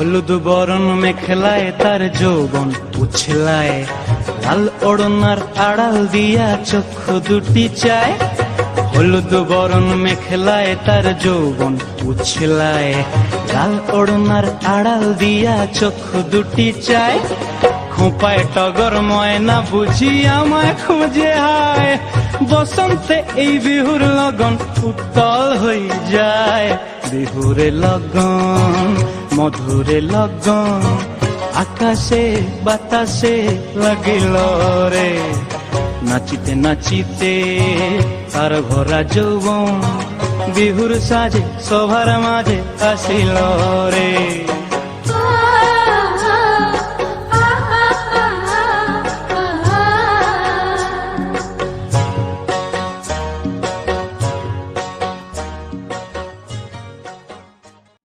হলুদ বরণ মেখলায় তার যৌবন উছলায়, লাল ওড়নার আড়াল দিয়া চক্ষু দুটি চায়। হলুদ বরণ মেখলায় তার যৌবন উছলায়, লাল ওড়নার আড়াল দিয়া চক্ষু দুটি চায়। খোঁপায় টগর ময়না বুঝি আমায় খুঁজে হায়, বসন্তে এই বিহুর লগন উত্তল হয়ে যায়। বিহুরে লগন মধুরে লগন, আকাশে বাতাসে লাগিল রে। নাচিতে নাচিতে তার ভরা যৌবন, বিহুর সাজে সবার মাঝে আসিল রে।